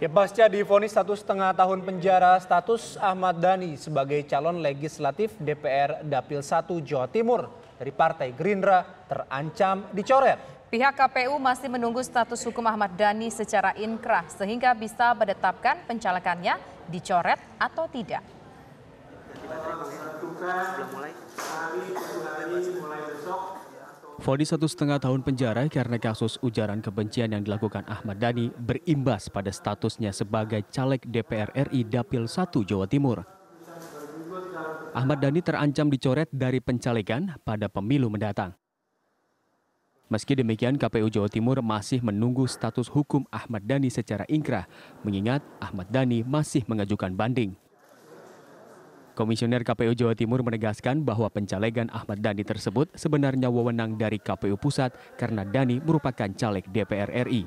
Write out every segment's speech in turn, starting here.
Ya, pasca divonis 1,5 tahun penjara, status Ahmad Dhani sebagai calon legislatif DPR Dapil 1 Jawa Timur dari Partai Gerindra terancam dicoret. Pihak KPU masih menunggu status hukum Ahmad Dhani secara inkrah sehingga bisa menetapkan pencalekannya dicoret atau tidak. Vonis 1,5 tahun penjara karena kasus ujaran kebencian yang dilakukan Ahmad Dhani berimbas pada statusnya sebagai caleg DPR RI Dapil 1 Jawa Timur. Ahmad Dhani terancam dicoret dari pencalegan pada pemilu mendatang. Meski demikian, KPU Jawa Timur masih menunggu status hukum Ahmad Dhani secara inkrah, mengingat Ahmad Dhani masih mengajukan banding. Komisioner KPU Jawa Timur menegaskan bahwa pencalegan Ahmad Dhani tersebut sebenarnya wewenang dari KPU Pusat karena Dhani merupakan caleg DPR RI.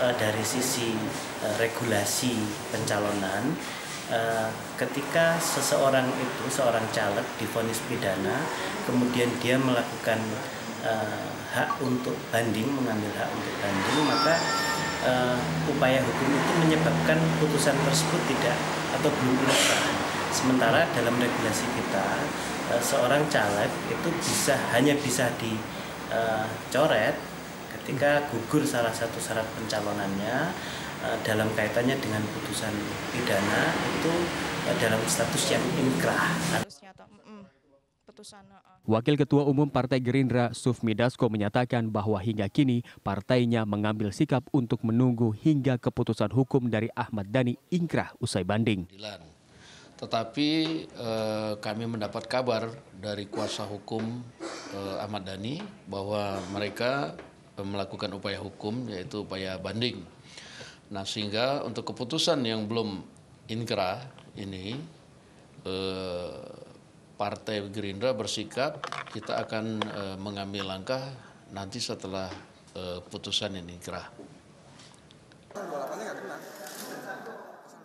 Dari sisi regulasi pencalonan, ketika seorang caleg divonis pidana, kemudian dia melakukan hak untuk banding, mengambil hak untuk banding, maka upaya hukum itu menyebabkan putusan tersebut tidak atau belum inkrah. Sementara dalam regulasi kita, seorang caleg itu hanya bisa dicoret ketika gugur salah satu syarat pencalonannya dalam kaitannya dengan putusan pidana itu dalam status yang inkrah. Wakil Ketua Umum Partai Gerindra Sufmi Dasko menyatakan bahwa hingga kini partainya mengambil sikap untuk menunggu hingga keputusan hukum dari Ahmad Dhani inkrah usai banding. Tetapi kami mendapat kabar dari kuasa hukum Ahmad Dhani bahwa mereka melakukan upaya hukum yaitu upaya banding. Nah, sehingga untuk keputusan yang belum inkrah ini Partai Gerindra bersikap kita akan mengambil langkah nanti setelah putusan ini inkrah.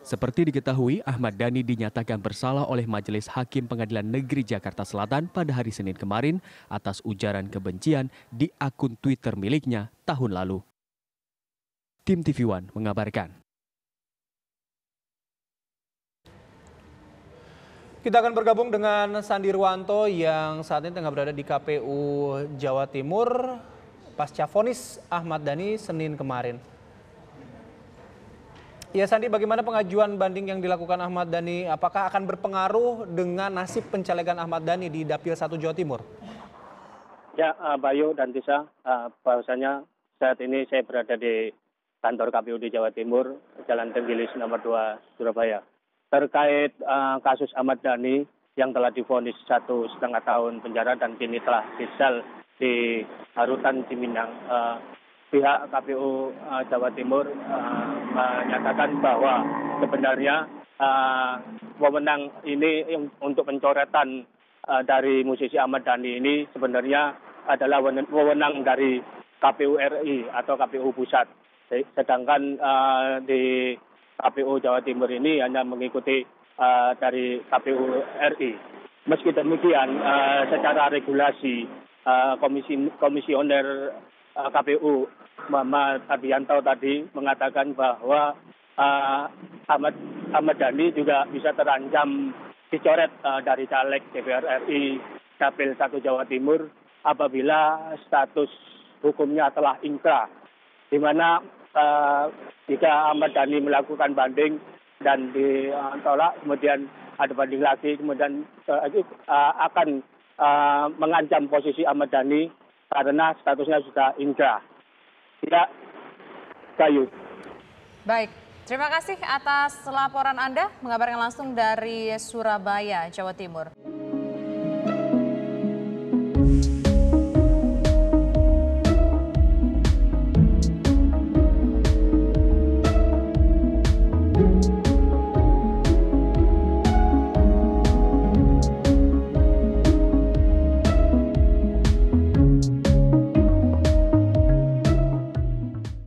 Seperti diketahui, Ahmad Dhani dinyatakan bersalah oleh Majelis Hakim Pengadilan Negeri Jakarta Selatan pada hari Senin kemarin atas ujaran kebencian di akun Twitter miliknya tahun lalu. Tim TV One mengabarkan. Kita akan bergabung dengan Sandi Ruwanto yang saat ini tengah berada di KPU Jawa Timur pasca vonis Ahmad Dhani Senin kemarin. Ya Sandi, bagaimana pengajuan banding yang dilakukan Ahmad Dhani? Apakah akan berpengaruh dengan nasib pencalegan Ahmad Dhani di Dapil 1 Jawa Timur? Ya, Bayu dan Tisa, bahwasanya saat ini saya berada di kantor KPU di Jawa Timur, Jalan Tenggilis nomor 2 Surabaya. Terkait kasus Ahmad Dhani yang telah divonis 1,5 tahun penjara dan kini telah disel di Harutan Cipinang, pihak KPU Jawa Timur menyatakan bahwa sebenarnya wewenang ini untuk pencoretan dari musisi Ahmad Dhani ini sebenarnya adalah wewenang dari KPU RI atau KPU Pusat. Sedangkan di KPU Jawa Timur ini hanya mengikuti dari KPU RI. Meski demikian, secara regulasi komisioner KPU Muhammad Ardianto tadi mengatakan bahwa Ahmad Dhani juga bisa terancam dicoret dari caleg DPR RI Dapil 1 Jawa Timur apabila status hukumnya telah inkrah, di mana jika Ahmad Dhani melakukan banding dan ditolak, kemudian ada banding lagi, kemudian akan mengancam posisi Ahmad Dhani karena statusnya sudah inkrah. Ya, Bayu. Baik, terima kasih atas laporan Anda mengabarkan langsung dari Surabaya, Jawa Timur.